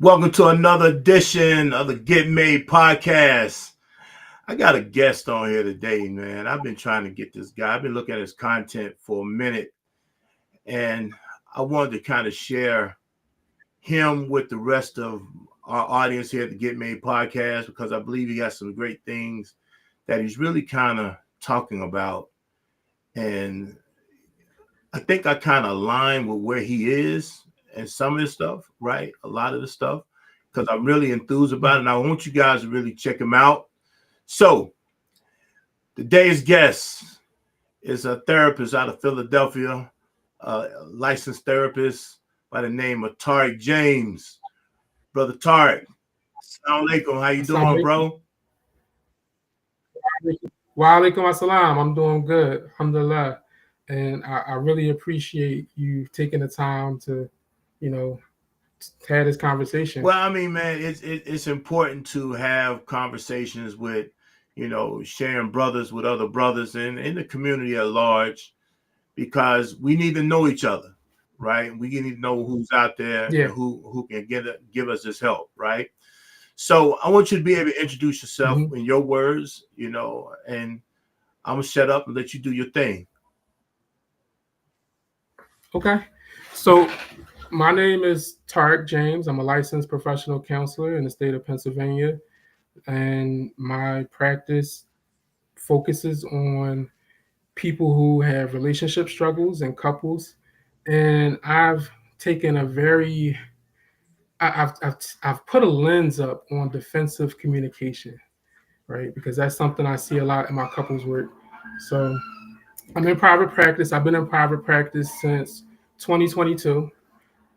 Welcome to another edition of the Get Made podcast. I got a guest on here today, man. I've been trying to get this guy. I've been looking at his content for a minute, and I wanted to kind of share him with the rest of our audience here at the Get Made podcast because I believe he has some great things that he's really kind of talking about. And I think I kind of align with where he is and some of his stuff, right? A lot of the stuff, because I'm really enthused about it. And I want you guys to really check him out. So today's guest is a therapist out of Philadelphia, a licensed therapist by the name of Tariq James. Brother Tariq, assalamu alaikum. How you doing, bro? Wa alaikum assalam. I'm doing good. Alhamdulillah. And I really appreciate you taking the time to, have this conversation. Well, I mean, man, it's important to have conversations with, sharing brothers with other brothers and in the community at large, because we need to know each other, right? We need to know who's out there and who can give us this help, right? So I want you to be able to introduce yourself in your words, and I'm gonna shut up and let you do your thing. Okay. So my name is Tariq James. I'm a licensed professional counselor in the state of Pennsylvania, and my practice focuses on people who have relationship struggles and couples. And I've taken I've put a lens up on defensive communication, right? Because that's something I see a lot in my couples work. So I'm in private practice. I've been in private practice since 2022,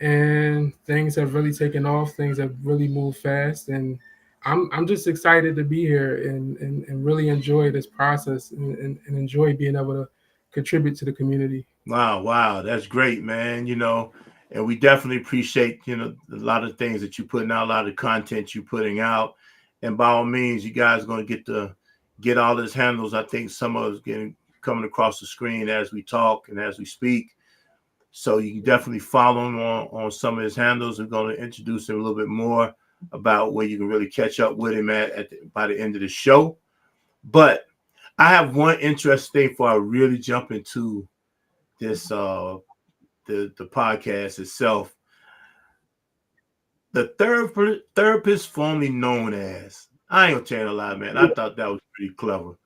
and things have really taken off. Things have really moved fast, and I'm just excited to be here and really enjoy this process and enjoy being able to contribute to the community. Wow, that's great, man. And we definitely appreciate, a lot of things that you're putting out, a lot of content you're putting out. And by all means, you guys are going to get all his handles. I think some of us coming across the screen as we talk and as we speak. So you can definitely follow him on some of his handles. We're going to introduce him a little bit more about where you can really catch up with him by the end of the show. But I have one interesting thing before I really jump into this the podcast itself. The therapist formerly known as, I ain't gonna tell you a lie, man. I thought that was pretty clever.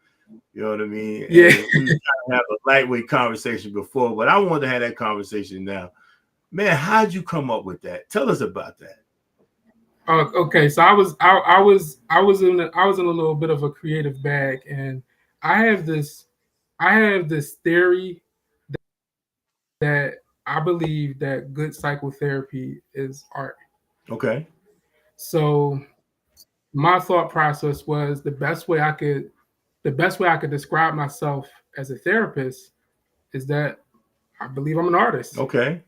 You know what I mean? Yeah. And we were trying to have a lightweight conversation before, but I wanted to have that conversation now. Man, how'd you come up with that? Tell us about that. Okay, so I was in a little bit of a creative bag, and I have this theory that I believe that good psychotherapy is art. Okay. So my thought process was the best way I could describe myself as a therapist is that I believe I'm an artist. Okay.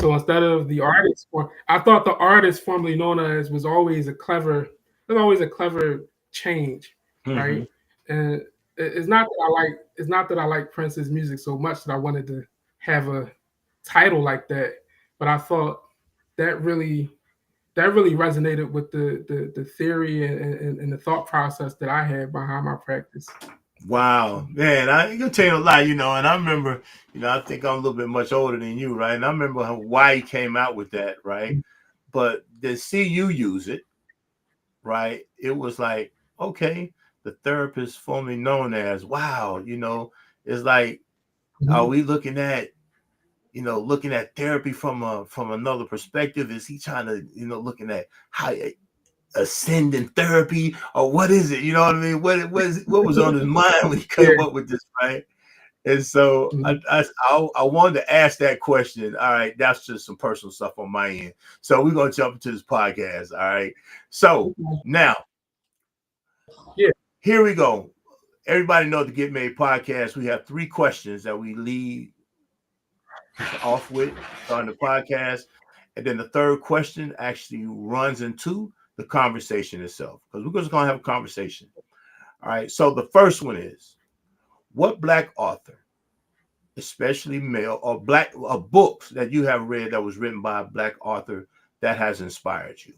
So instead of the artist, I thought the artist formerly known as was always a clever change, right? And it's not that I like Prince's music so much that I wanted to have a title like that, but I thought that really resonated with the theory and the thought process that I had behind my practice. Wow, man, I ain't gonna tell you a lie, and I remember, I think I'm a little bit much older than you, right? And I remember why he came out with that, right? But to see you use it, right? It was like, okay, the therapist formerly known as, wow, it's like, are we looking at therapy from another perspective? Is he trying to, looking at how ascend in therapy, or what is it? You know what I mean? What was on his mind when he came up with this, right? And so I wanted to ask that question. All right, that's just some personal stuff on my end. So we're gonna jump into this podcast. All right. So now, here we go. Everybody know the Get Made podcast. We have 3 questions that we lead off with on the podcast, and then the third question actually runs into the conversation itself, because we're just gonna have a conversation. All right. So the first one is, what Black author, especially male or Black, books that you have read that was written by a Black author that has inspired you?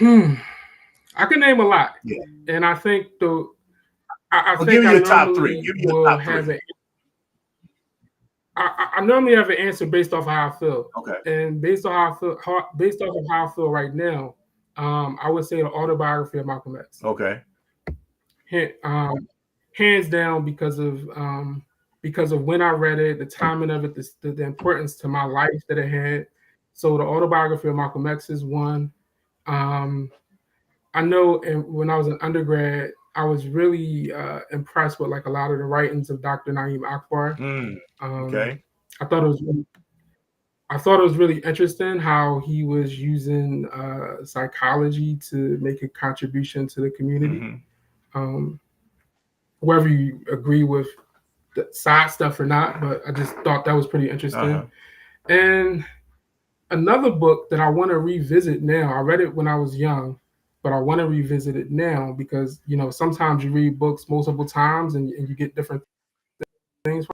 I can name a lot, Yeah. and I think I Well, give think me I your top three. normally Give me your will top have three. a I normally have an answer based off of how I feel, Okay. and based off of how I feel right now, I would say the autobiography of Malcolm X. Okay. Han- um, Hands down because of when I read it, the timing of it, the importance to my life that it had. So the autobiography of Malcolm X is one. Um, I know, and when I was an undergrad, I was really impressed with like a lot of the writings of Dr. Naeem Akbar. Mm. Um, Okay. I thought it was I thought it was really interesting how he was using psychology to make a contribution to the community. Mm-hmm. Um, Whether you agree with the side stuff or not, but I just thought that was pretty interesting. Uh-huh. And another book that I want to revisit now, I read it when I was young, but I want to revisit it now because, sometimes you read books multiple times and you get different things.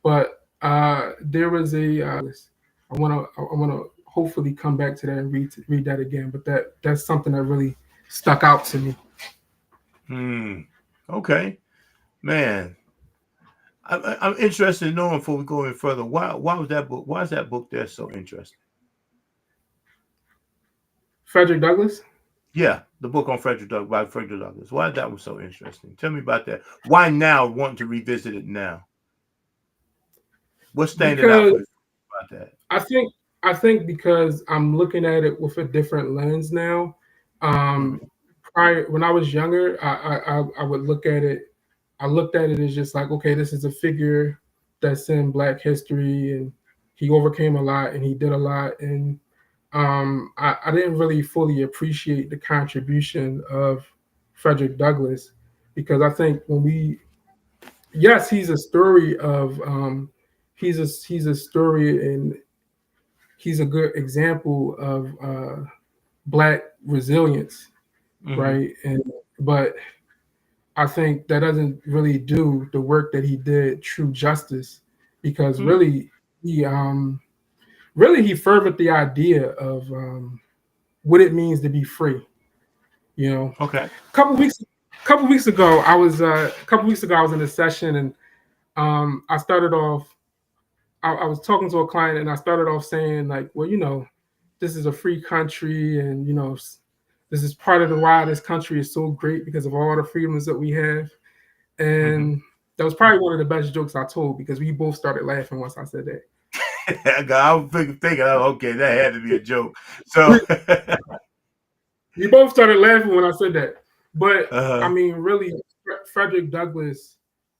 But there was I want to hopefully come back to that and read that again. But that's something that really stuck out to me. Hmm. Okay. Man, I'm interested in knowing before we go any further. Why was that book? Why is that book there so interesting? Frederick Douglass. Yeah, the book on Frederick Douglass by Frederick Douglass. Why that was so interesting? Tell me about that. Why now? Wanting to revisit it now? What's standing out Because for you about that? I think I think because I'm looking at it with a different lens now. Um, Mm-hmm. Prior, when I was younger, I would look at it. I looked at it as just like, okay, this is a figure that's in Black history, and he overcame a lot, and he did a lot, and I didn't really fully appreciate the contribution of Frederick Douglass because I think yes, he's a story of he's a story and he's a good example of Black resilience, Mm-hmm. right? And but I think that doesn't really do the work that he did true justice because Mm-hmm. he he furthered the idea of what it means to be free. You know, Okay. a couple weeks ago, I was in a session and I started off. I was talking to a client and I started off saying like, well, this is a free country, and this is part of the why this country is so great because of all the freedoms that we have. Mm-hmm. And that was probably one of the best jokes I told because we both started laughing once I said that. I was thinking, oh, okay, that had to be a joke. So, We, we both started laughing when I said that. But I uh, mean, really, Frederick Douglass.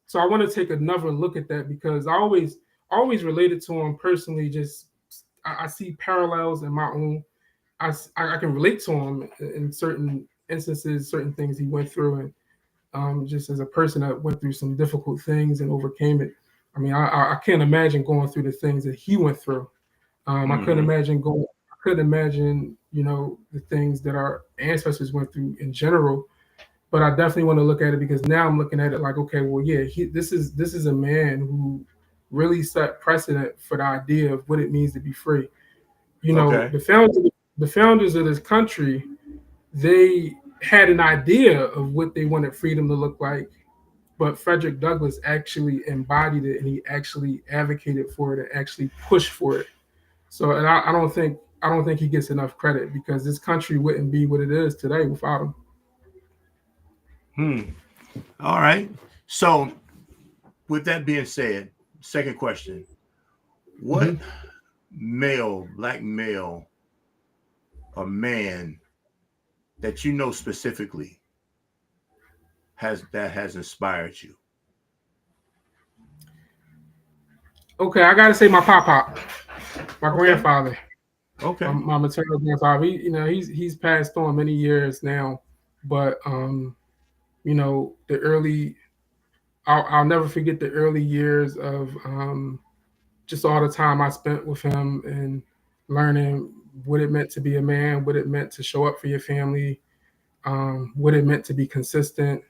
So I want to take another look at that because I always related to him personally. Just I see parallels in my own. I can relate to him in certain instances, certain things he went through, and just as a person that went through some difficult things and overcame it. I mean, I can't imagine going through the things that he went through. I couldn't mm-hmm. imagine going. I couldn't imagine, the things that our ancestors went through in general. But I definitely want to look at it because now I'm looking at it like, okay, well, yeah, this is a man who really set precedent for the idea of what it means to be free. Okay. The founders of this country, they had an idea of what they wanted freedom to look like, but Frederick Douglass actually embodied it and he actually advocated for it and actually pushed for it. So, and I don't think he gets enough credit because this country wouldn't be what it is today without him. Hmm. All right. So, with that being said, second question: what Mm-hmm. male, black male, or man that you know specifically has inspired you? Okay, I gotta say my pop, my Okay. grandfather, my, Okay. my maternal grandfather. He's passed on many years now, but the early. I'll never forget the early years of just all the time I spent with him and learning what it meant to be a man, what it meant to show up for your family, what it meant to be consistent,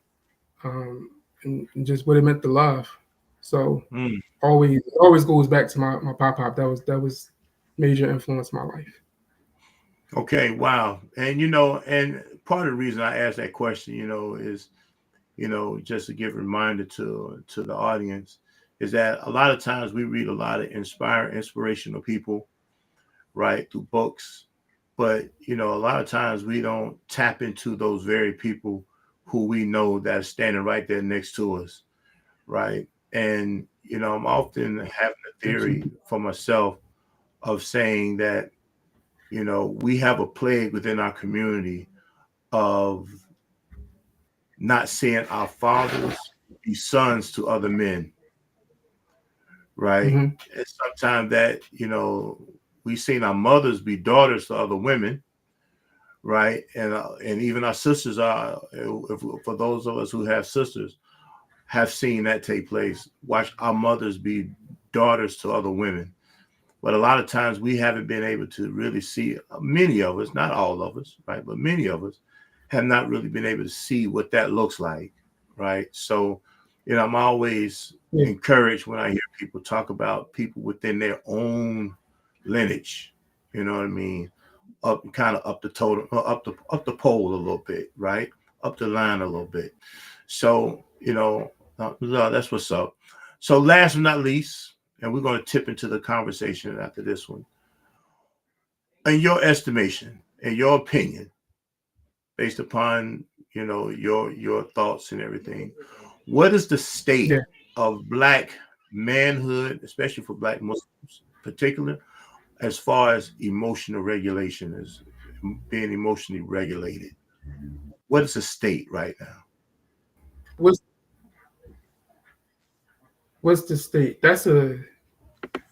and just what it meant to love. So Mm. always goes back to my pop. That was major influence in my life. Okay, wow. And and part of the reason I asked that question, is just to give a reminder to the audience, is that a lot of times we read a lot of inspirational people, right, through books, but a lot of times we don't tap into those very people who we know that are standing right there next to us, right? And I'm often having a theory Absolutely. for myself of saying that we have a plague within our community of not seeing our fathers be sons to other men, right? Hmm. And sometimes that, we've seen our mothers be daughters to other women, right? And even our sisters are, for those of us who have sisters, have seen that take place. Watch our mothers be daughters to other women. But a lot of times we haven't been able to really see, many of us, not all of us, right? But many of us have not really been able to see what that looks like, right? So, I'm always Yeah. encouraged when I hear people talk about people within their own lineage, you know what I mean? Up kind of up the total, up the pole a little bit, right? Up the line a little bit. So, that's what's up. So last but not least, and we're going to tip into the conversation after this one. In your estimation, in your opinion, based upon your thoughts and everything, what is the state Yeah. of black manhood, especially for black Muslims, particular as far as emotional regulation is being emotionally regulated? What is the state right now? What's what's the state? That's a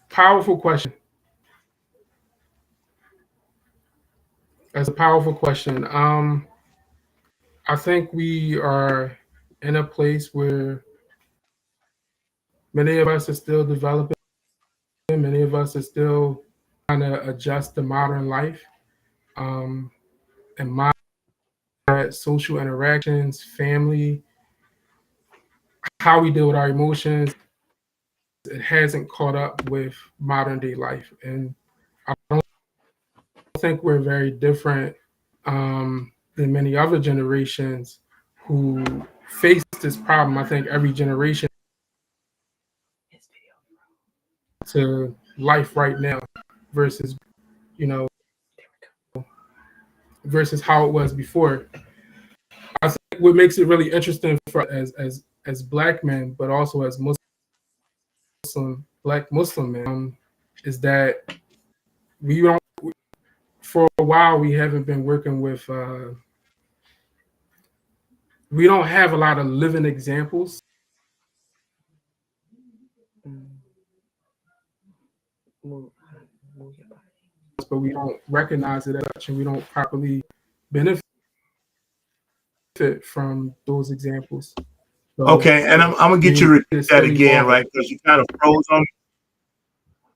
powerful question. That's a powerful question. I think we are in a place where many of us are still developing. Many of us are still trying to adjust to modern life, um, and my social interactions, family, how we deal with our emotions. It hasn't caught up with modern day life, and I don't think we're very different than many other generations who face this problem. I think every generation to life right now versus you know versus how it was before. I think what makes it really interesting for as black men, but also as black Muslim men, is that we don't for a while we haven't been working with we don't have a lot of living examples, but we don't recognize it as such, and we don't properly benefit from those examples. So Okay, and I'm gonna get you we to repeat are that still again, evolving. right? Because you kind of froze on me.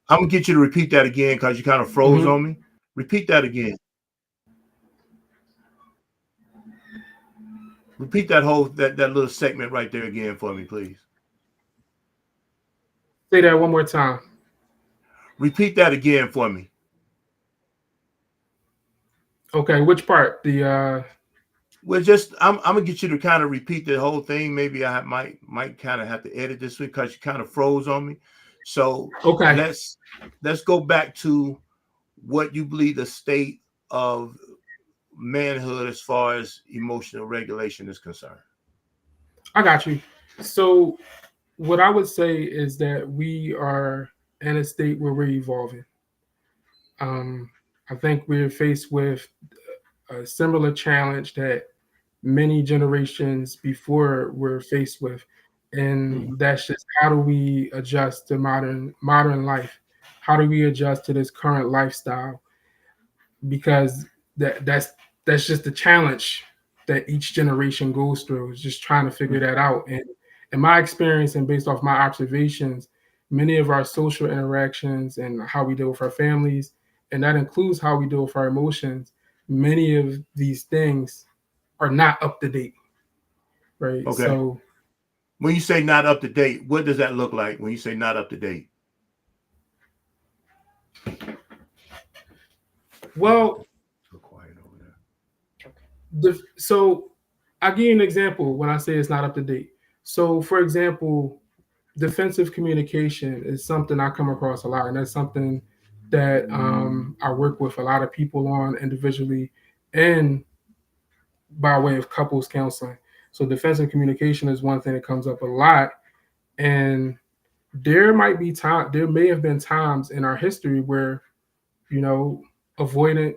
I'm gonna get you to repeat that again because you kind of froze Hmm. on me. Repeat that again. Repeat that whole that little segment right there again for me, please. Say that one more time. Repeat that again for me. Okay, which part? The Well, just I'm gonna get you to kind of repeat the whole thing. Maybe I might kind of have to edit this week because you kind of froze on me. So okay. let's go back to what you believe the state of manhood as far as emotional regulation is concerned. I got you. So what I would say is that we are in a state where we're evolving. Um, I think we're faced with a similar challenge that many generations before were faced with, and Mhm. that's just how do we adjust to modern life? How do we adjust to this current lifestyle? Because that's just the challenge that each generation goes through, is just trying to figure that out. And in my experience and based off my observations, many of our social interactions and how we deal with our families, and that includes how we deal with our emotions, many of these things are not up to date, right? Okay. So, When you say not up to date, what does that look like when you say not up to date? well, So I'll give you an example when I say it's not up to date. So, for example, defensive communication is something I come across a lot, and that's something that I work with a lot of people on individually and by way of couples counseling. So, defensive communication is one thing that comes up a lot, and there may have been times in our history where you know avoidant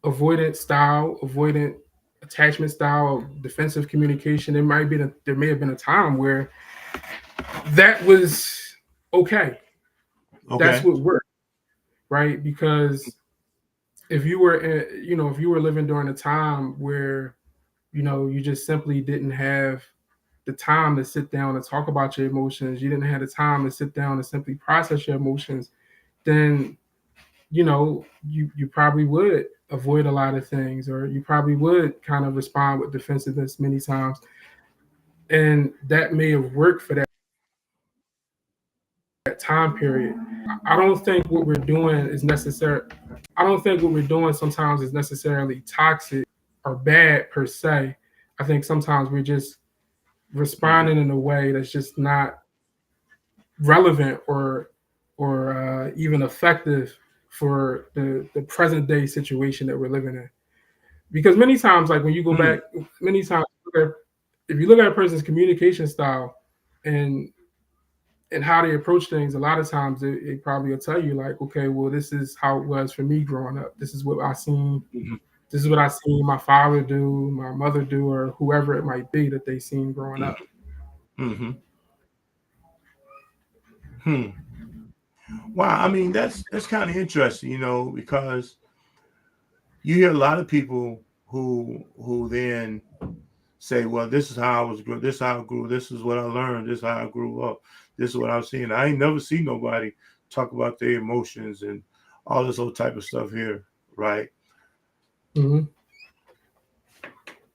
avoidant attachment style, defensive communication. There may have been a time where that was okay. That's Okay. what worked, right? Because if you were living during a time where you just simply didn't have the time to sit down and talk about your emotions, you didn't have the time to sit down and simply process your emotions, then you probably would avoid a lot of things, or you probably would kind of respond with defensiveness many times, and that may have worked for that time period. I don't think what we're doing is necessary. I don't think what we're doing sometimes is necessarily toxic or bad per se. I think sometimes we're just Mm-hmm. responding in a way that's just not relevant or even effective for the present day situation that we're living in. Because many times, like when you go back, many times if you look at a person's communication style and how they approach things, a lot of times it probably will tell you like, okay, well, this is how it was for me growing up. This is what I seen. Mm-hmm. This is what I seen my father do, my mother do, or whoever it might be that they seen growing up. Mm-hmm. Hmm. Wow. I mean, that's kind of interesting, because you hear a lot of people who then say, "Well, this is how I was grew. This is how I grew. This is what I learned. This is how I grew up. This is what I've seen." I ain't never seen nobody talk about their emotions and all this old type of stuff here, right? Mm-hmm.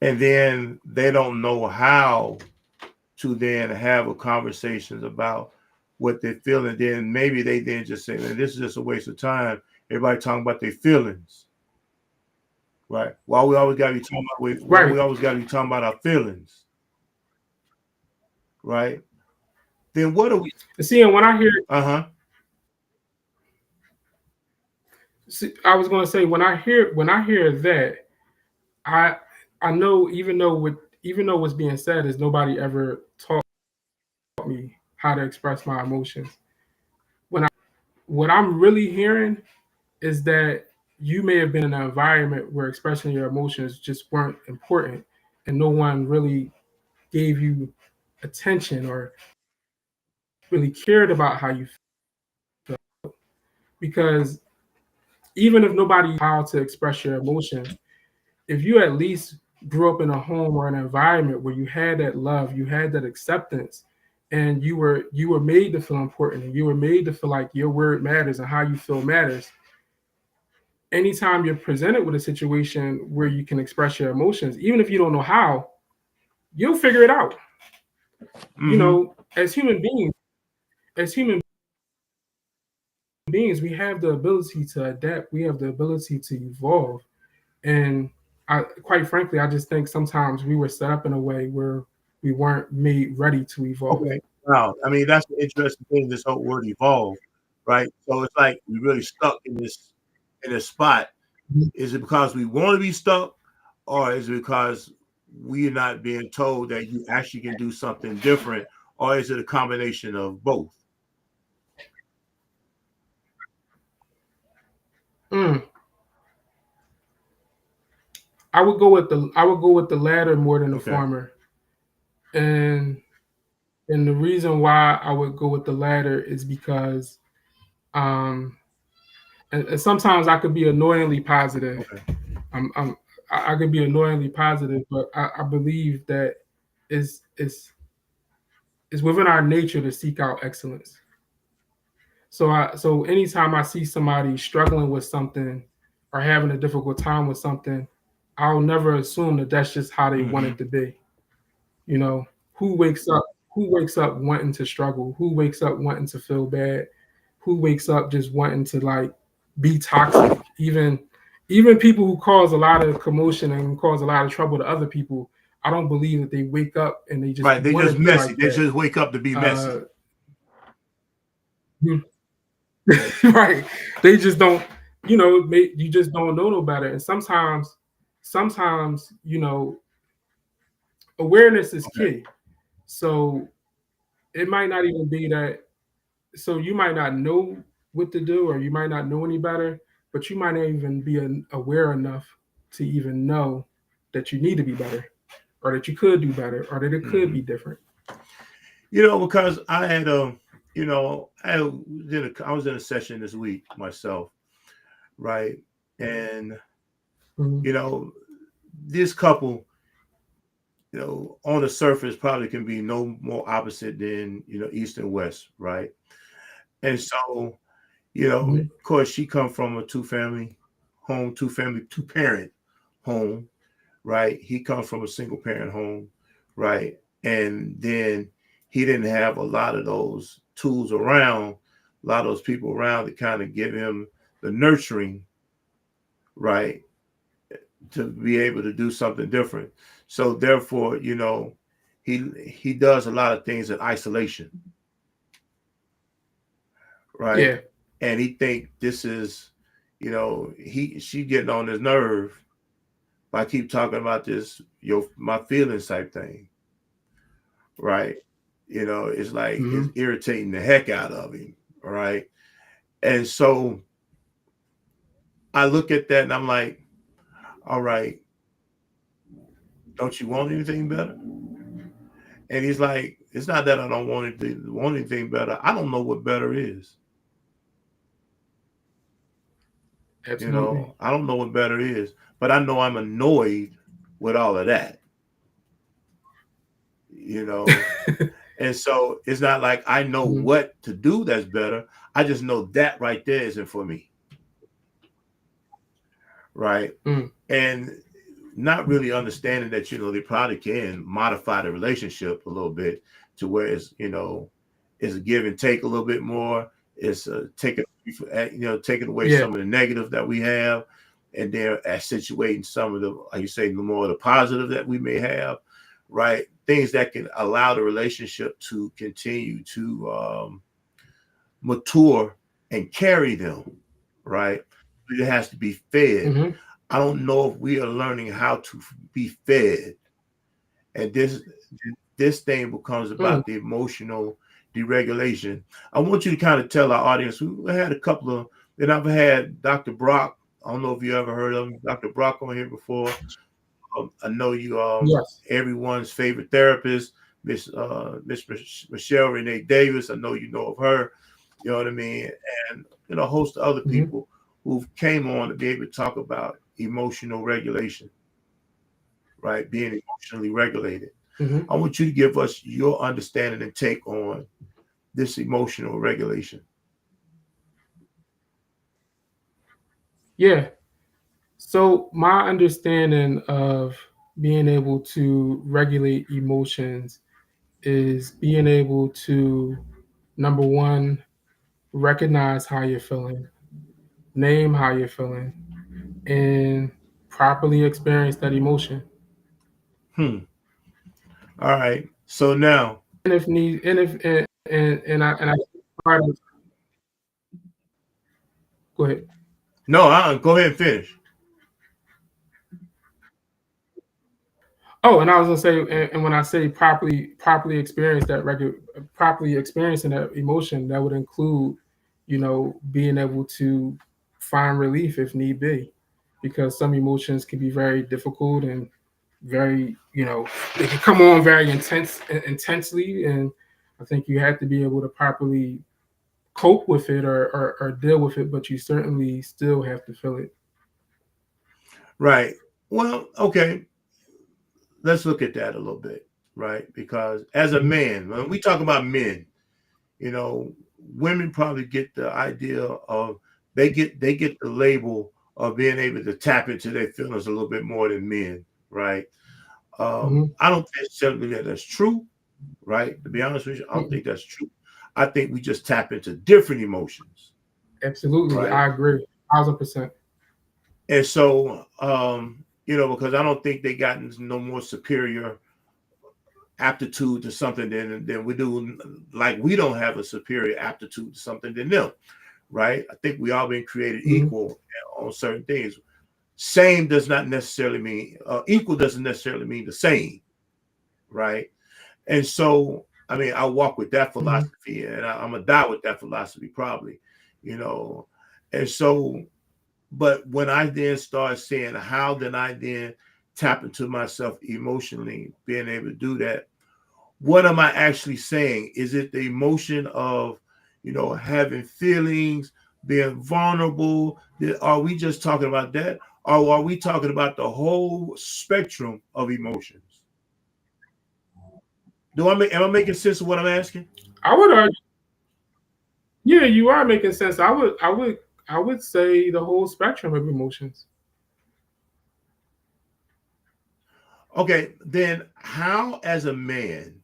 And then they don't know how to then have a conversations about what they feel, and then maybe they then just say, "Man, this is just a waste of time." Everybody talking about their feelings, right? Why we always got to be talking about why Right. we always got to be talking about our feelings, right? Then what are we? See, and when I hear, Uh-huh. see, I was going to say when I hear that, I I know even though what's being said is nobody ever taught me how to express my emotions. When I What I'm really hearing is that you may have been in an environment where expressing your emotions just weren't important, and no one really gave you attention or really cared about how you felt. Because even if nobody how to express your emotions, if you at least grew up in a home or an environment where you had that love, you had that acceptance, and you were made to feel important, and you were made to feel like your word matters and how you feel matters. Anytime you're presented with a situation where you can express your emotions, even if you don't know how, you'll figure it out. Mm-hmm. As human beings, we have the ability to adapt. We have the ability to evolve. And quite frankly, I just think sometimes we were set up in a way where we weren't made ready to evolve. Okay. Wow. I mean, that's the interesting thing. This whole word evolve, right? So it's like we really stuck in this spot. Is it because we want to be stuck, or is it because we're not being told that you actually can do something different, or is it a combination of both? Mm. I would go with the latter more than the Okay. former. And the reason why I would go with the latter is because um and sometimes I could be annoyingly positive. Okay. I'm I could be annoyingly positive, but I believe that is it's within our nature to seek out excellence. So anytime I see somebody struggling with something or having a difficult time with something, I'll never assume that that's just how they want Mm-hmm. it to be. You know, who wakes up who wakes up wanting to struggle? Who wakes up wanting to feel bad? Who wakes up just wanting to like be toxic? even people who cause a lot of commotion and cause a lot of trouble to other people, I don't believe that they wake up and they just Right. They want to just be messy. like They that. just wake up to be Uh, messy. right? They just don't, you just don't know no better. And sometimes, awareness is Okay. key. So it might not even be that. So you might not know what to do, or you might not know any better, but you might not even be aware enough to even know that you need to be better, or that you could do better, or that it could be Hmm. different. Because I had I was in a session this week myself, right? And Mhm. you know, this couple, on the surface probably can be no more opposite than east and west, right? And so, Mhm. of course, she come from a two parent home, right? He comes from a single parent home, right? And then he didn't have a lot of those tools around, a lot of those people around to kind of give him the nurturing, right, to be able to do something different. So therefore, he does a lot of things in isolation, right? Yeah. And he think this is, she getting on his nerve by keep talking about this, my feelings type thing, right? It's like it's Hmm. irritating the heck out of him, right? And so I look at that and I'm like, all right, don't you want anything better? And he's like, it's not that I don't want anything better. I don't know what better is. Absolutely. I don't know what better is, but I know I'm annoyed with all of that, you know. And so it's not like I know Mhm. what to do that's better. I just know that right there isn't for me, right? Mm. And not really understanding that they probably can modify the relationship a little bit to where it's a give and take a little bit more. It's taking away Yeah. some of the negative that we have, and then accentuating some of the, like you say, the more of the positive that we may have, right? Things that can allow the relationship to continue to mature and carry them, right? But it has to be fed. Hmm. I don't know if we are learning how to be fed, and this thing becomes Mm. about the emotional deregulation. I want you to kind of tell our audience. We had a couple of, and I've had Dr. Brock. I don't know if you ever heard of him, Dr. Brock, on here before. I know you, Yes. everyone's favorite therapist, Miss Michelle Renee Davis. I know you know of her. You know what I mean, and a host of other Hmm. people who came on to be able to talk about emotional regulation, right? Being emotionally regulated. Hmm. I want you to give us your understanding and take on this emotional regulation. Yeah. So my understanding of being able to regulate emotions is being able to, number one, recognize how you're feeling, name how you're feeling, and properly experience that emotion. Hmm. All right. So now, And if need, and if and I try to go ahead. no, go ahead and finish. Oh, and I was gonna say, and when I say properly experience that properly experiencing that emotion, that would include, being able to find relief if need be, because some emotions can be very difficult and very, they can come on very intensely, and I think you have to be able to properly cope with it, or deal with it, but you certainly still have to feel it. Right. Well, okay. Let's look at that a little bit, right? Because as a Mhm. man, when we talk about men, you know, women probably get the idea of they get the label of being able to tap into their feelings a little bit more than men, right? Mhm. I don't necessarily that that's true, right? To be honest with you, I don't Mhm. think that's true. I think we just tap into different emotions, Absolutely, right? I agree, 1000%. And so, because I don't think they got no more superior aptitude to something than we do. Like we don't have a superior aptitude to something than them, right? I think we all been created Mm-hmm. equal on certain things. Same does not necessarily mean equal doesn't necessarily mean the same, right? And so, I mean, I walk with that Mm-hmm. philosophy, and I'm gonna die with that philosophy probably, you know. And so, but when I then start saying, how did I then tap into myself emotionally, being able to do that? What am I actually saying? Is it the emotion of, having feelings, being vulnerable? Are we just talking about that? Or are we talking about the whole spectrum of emotions? Am I making sense of what I'm asking? I would argue, yeah, you are making sense. I would say the whole spectrum of emotions. Okay, then how, as a man,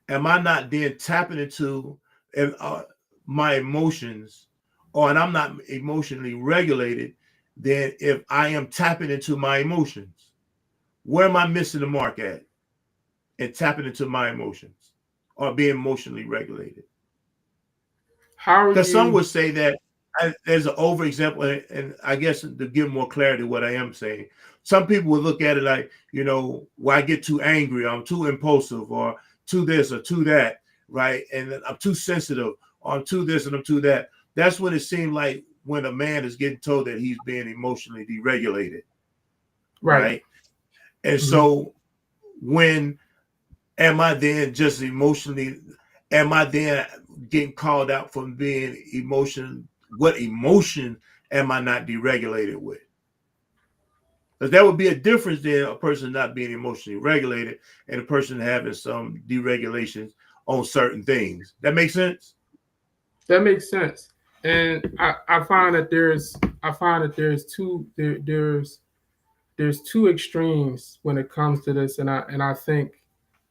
am I not then tapping into uh, my emotions, and I'm not emotionally regulated? Then, if I am tapping into my emotions, where am I missing the mark at? And tapping into my emotions or being emotionally regulated? How are Because some you? would say that there's an over example, and I guess to give more clarity to what I am saying, some people would look at it like, well, I get too angry, I'm too impulsive, or too this or too that, right? And I'm too sensitive, or I'm too this and I'm too that. That's when it seemed like when a man is getting told that he's being emotionally deregulated, Right. right? And Mm-hmm. so when am I then just emotionally, am I then getting called out from being emotion? What emotion am I not deregulated with? Because that would be a difference than a person not being emotionally regulated and a person having some deregulations on certain things. That makes sense? That makes sense. And I find that there's there's two extremes when it comes to this, and I think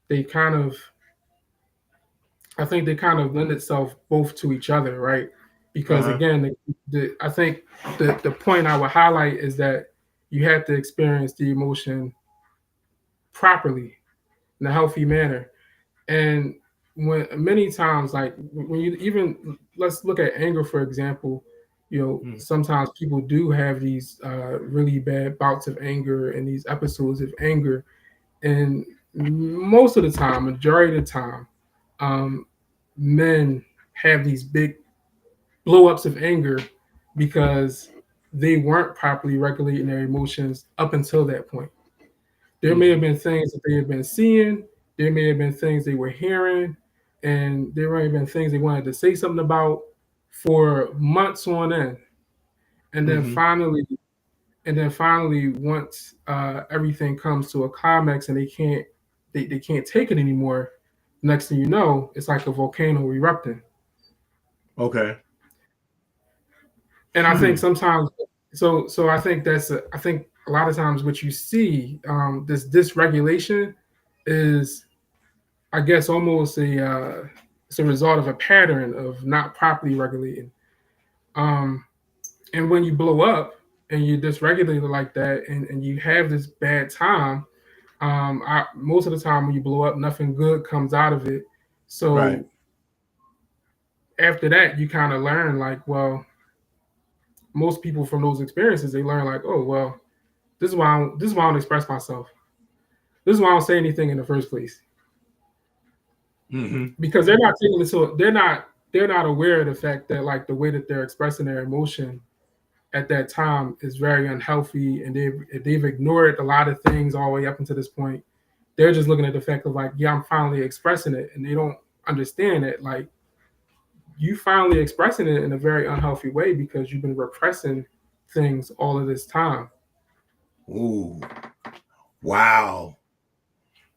they kind of they kind of lend itself both to each other, right? Because Uh-huh. again, I think the point I would highlight is that you have to experience the emotion properly in a healthy manner. And when many times, like when you even let's look at anger for example, Mm-hmm. sometimes people do have these really bad bouts of anger and these episodes of anger, and most of the time, majority of the time, um, men have these big blow ups of anger because they weren't properly regulating their emotions up until that point. There may have Mm-hmm. been things that they had been seeing, there may have been things they were hearing, and there may have been things they wanted to say something about for months on end. And then Mm-hmm. finally, once everything comes to a climax and they can't take it anymore, next thing you know, it's like a volcano erupting. Okay. And I think Hmm. sometimes, so I think a lot of times what you see, this dysregulation is, I guess, almost it's a result of a pattern of not properly regulating. Um, and when you blow up and you dysregulate it like that, and you have this bad time, most of the time when you blow up, nothing good comes out of it. Right. So after that, you kind of learn like, well, most people from those experiences, they learn like, oh well, this is why I don't express myself. This is why I don't say anything in the first place, Mm-hmm. because they're not taking it so they're not aware of the fact that like the way that they're expressing their emotion at that time is very unhealthy, and they've ignored a lot of things all the way up until this point. They're just looking at the fact of like, yeah, I'm finally expressing it, and they don't understand that like you finally expressing it in a very unhealthy way because you've been repressing things all of this time. Ooh. Wow.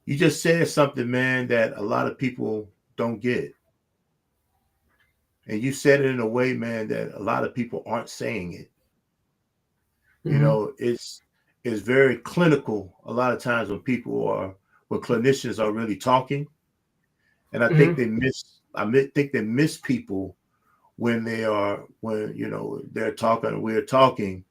You just said something, man, that a lot of people don't get. And you said it in a way, man, that a lot of people aren't saying it. Mm-hmm. It's very clinical a lot of times when clinicians are really talking. And I think Mm-hmm. think they miss people when they're talking, we're talking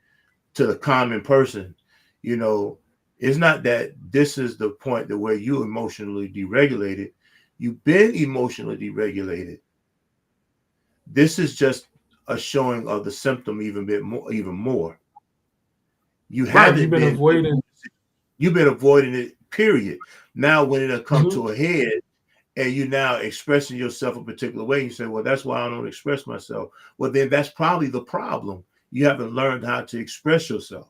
to the common person, it's not that this is the point that where you emotionally deregulated. You've been emotionally deregulated. This is just a showing of the symptom even more. You Right. You've haven't been been. avoiding. You've been avoiding it. Period. Now, when it'll come Mhm. to a head, and you now expressing yourself a particular way, you say, "Well, that's why I don't express myself." Well, then that's probably the problem. You haven't learned how to express yourself.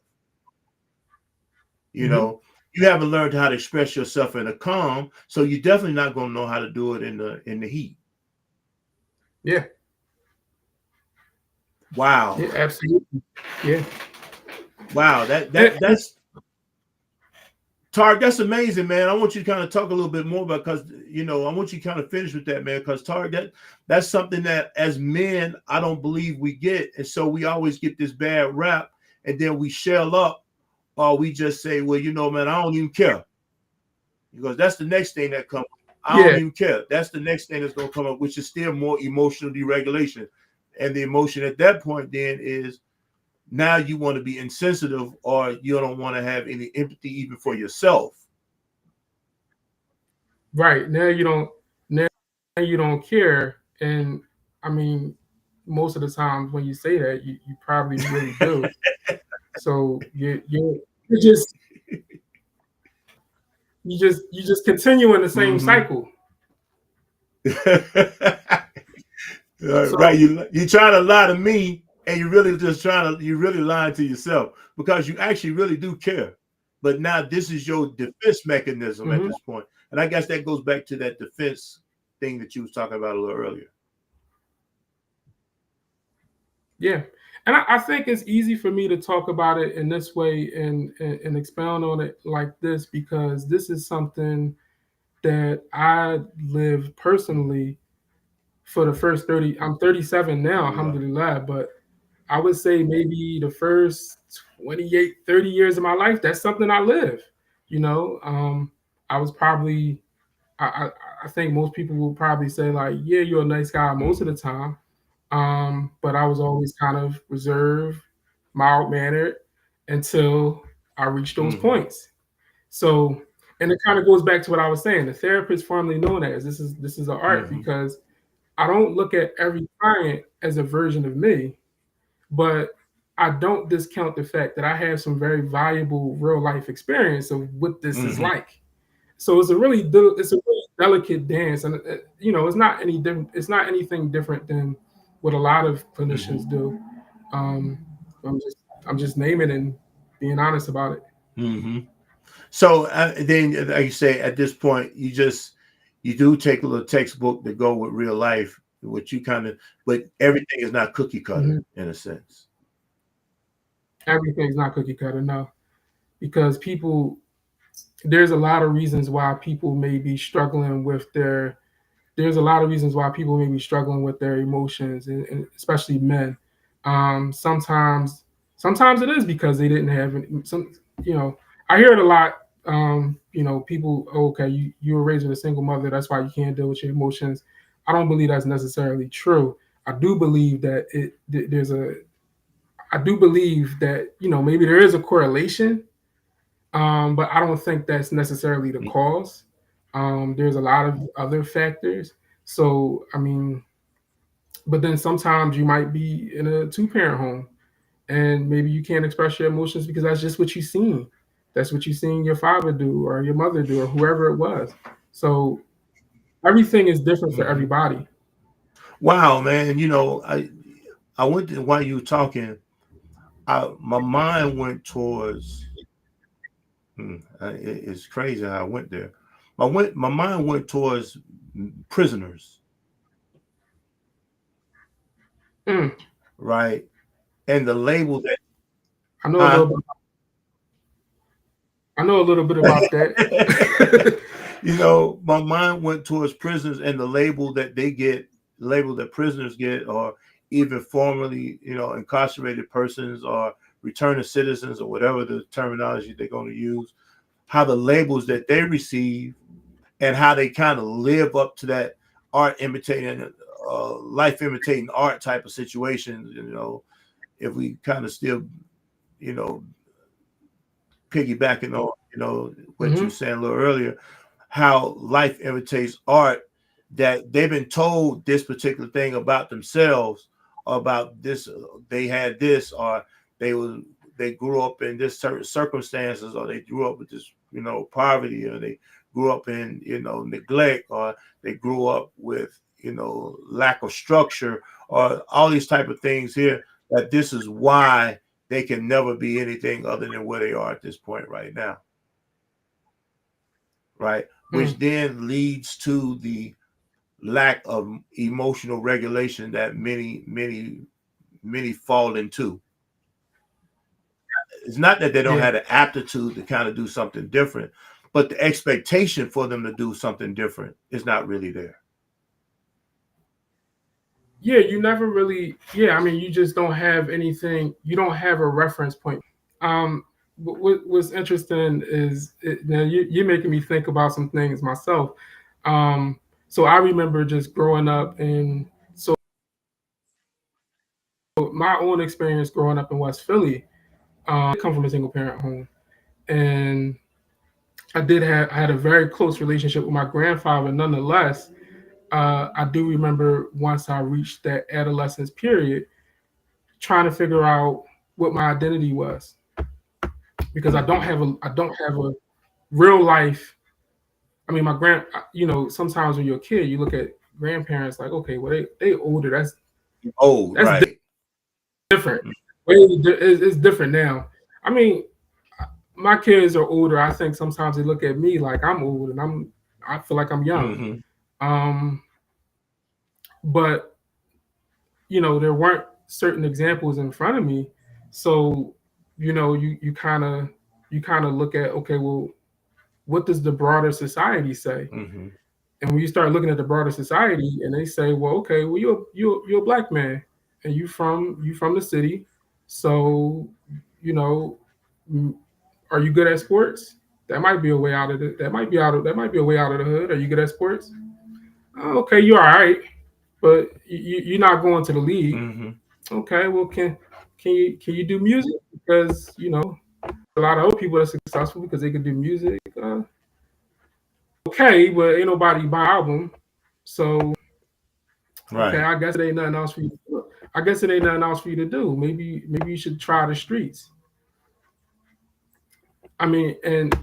You Mhm. know, you haven't learned how to express yourself in a calm, so you're definitely not going to know how to do it in the heat. Yeah. Wow, Yeah. Absolutely. Yeah. wow, that And, that that's Tark, that's amazing, man. I want you to kind of talk a little bit more about, because I want you to kind of finish with that, man. Because Tark, that's something that as men, I don't believe we get, and so we always get this bad rap, and then we shell up, or we just say, "Well, man, I don't even care," because that's the next thing that comes. I don't yeah. even care. That's the next thing that's going to come up, which is still more emotional deregulation, and the emotion at that point then is now you want to be insensitive, or you don't want to have any empathy even for yourself. Right. Now you don't. Now you don't care. And I mean, most of the times when you say that, you probably really do. So you just you just continue in the same Mm-hmm. cycle. Right, So you trying to lie to me, and you really lying to yourself, because you actually really do care. But now this is your defense mechanism at mhm, this point, and I guess that goes back to that defense thing that you was talking about a little earlier. yeah, and I think it's easy for me to talk about it in this way and expound on it like this because this is something that I lived personally for the first 30. I'm 37 now, Alhamdulillah. alhamdulillah, but I would say maybe the first 28, 30 years of my life, that's something I lived. You know, I was probably, I, I, I think most people will probably say, like, yeah, you're a nice guy most of Mm-hmm. the time. But I was always kind of reserved, mild mannered until I reached those Mm-hmm. points. So, and it kind of goes back to what I was saying. The therapist, formerly known as this is an art Mm-hmm. because I don't look at every client as a version of me, but I don't discount the fact that I have some very valuable real life experience of what this is Mm-hmm. like. So it's a really delicate dance, and it's not any different. It's not anything different than what a lot of Mm-hmm. clinicians do. Um, I'm just I'm just naming and being honest about it. Mm-hmm. So then, like you say, at this point, you do take a little textbook to go with real life, which you kind of, but everything is not cookie cutter Mhm. in a sense. Everything's not cookie cutter, no, because people there's a lot of reasons why people may be struggling with their there's a lot of reasons why people may be struggling with their emotions, and especially men. Sometimes it is because they didn't have some. You know, I hear it a lot. People, oh, okay, you were raised with a single mother, that's why you can't deal with your emotions. I don't believe that's necessarily true. I do believe that there's a. I do believe that maybe there is a correlation, but I don't think that's necessarily the cause. There's a lot of other factors. So, I mean, but then sometimes you might be in a two-parent home and maybe you can't express your emotions because that's just what you've seen. That's what you've seen your father do or your mother do or whoever it was. So everything is different for Mm-hmm. everybody. Wow, man. I went to, while you were talking, my mind went towards. It's crazy how I went there. My mind went towards prisoners, Mm, right? And the label that, I know a huh? little bit. I know a little bit about that. My mind went towards prisoners and the label that prisoners get, or even formerly, incarcerated persons or returning citizens, or whatever the terminology they're going to use, how the labels that they receive and how they kind of live up to that art imitating, life imitating art type of situation. If we kind of still you know, piggybacking on, what you were Mm-hmm. saying a little earlier, how life imitates art, that they've been told this particular thing about themselves, or about this, they had this, or they was they grew up in this certain circumstances, or they grew up with this, poverty, or they grew up in, neglect, or they grew up with, lack of structure, or all these type of things here, that this is why they can never be anything other than where they are at this point right now, right? Which Mm. then leads to the lack of emotional regulation that many fall into. It's not that they don't Yeah. have the aptitude to kind of do something different, but the expectation for them to do something different is not really there. Yeah, you never really. Yeah, I mean, you just don't have anything. You don't have a reference point. What's interesting is now you're making me think about some things myself. Um, so I remember just growing up, and so my own experience growing up in West Philly. I come from a single parent home, and I had a very close relationship with my grandfather. Nonetheless, I do remember once I reached that adolescence period, trying to figure out what my identity was, because Mm-hmm. I don't have a real life. I mean, sometimes when you're a kid, you look at grandparents like, okay, well they older. Oh, That's right. different. It's different now. I mean, my kids are older. I think sometimes they look at me like I'm old, and I feel like I'm young. Mm-hmm. Um, but there weren't certain examples in front of me, so you kind of look at, okay, well, what does the broader society say? Mm-hmm. And when you start looking at the broader society, and they say, well, okay, well, you're a black man, and you from the city, so you know, mm, are you good at sports? That might be a way out of it. That might be a way out of the hood. Are you good at sports? Oh, okay, you're all right, but you're not going to the league. Mm-hmm. Okay, well, can you do music? Because a lot of other people are successful because they can do music. Okay, but ain't nobody buy album, so okay, Right. I guess it ain't nothing else for you. To do. I guess it ain't nothing else for you to do. Maybe you should try the streets. I mean, and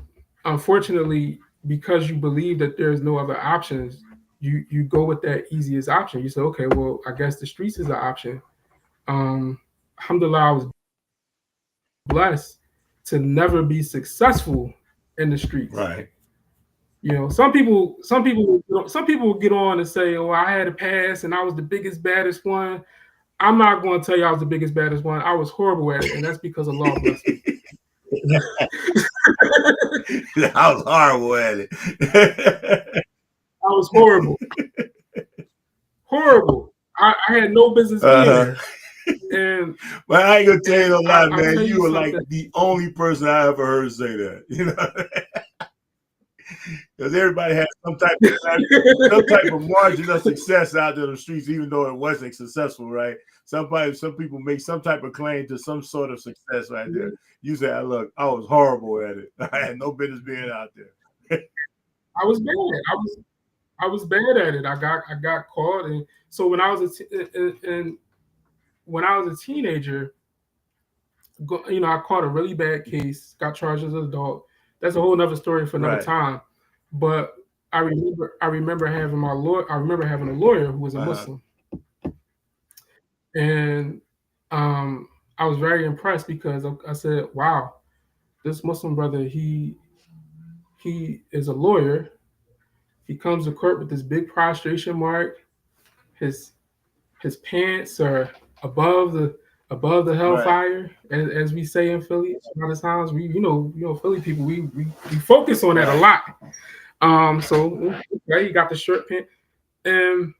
unfortunately, because you believe that there's no other options, you go with that easiest option. You say, okay, well, I guess the streets is an option. Alhamdulillah, I was blessed to never be successful in the streets. Right. Some people will get on and say, "Oh, I had a pass and I was the biggest, baddest one." I'm not going to tell you I was the biggest, baddest one. I was horrible at it, and that's because Allah blessed me. I was horrible at it. I was horrible, horrible. I had no business being Uh-huh. there. And But I ain't gonna tell you and no lie, I'll man. tell You you were like something. the only person I ever heard say that. Because everybody had some type of margin of success out there in the streets, even though it wasn't successful, right? Some people make some type of claim to some sort of success right there. You say, look, I was horrible at it. I had no business being out there. I was bad. I was bad at it. I got caught, and so when I was a teenager, I caught a really bad case, got charged as an adult. That's a whole nother story for another Right. time. But I remember having a lawyer who was a Uh-huh. Muslim, and I was very impressed because I said, "Wow, this Muslim brother, he is a lawyer. He comes to court with this big prostration mark. His his pants are above the Right. hellfire, as we say in Philly. A lot of times Philly people, we focus on that a Right. lot. So right, he got the short pant, and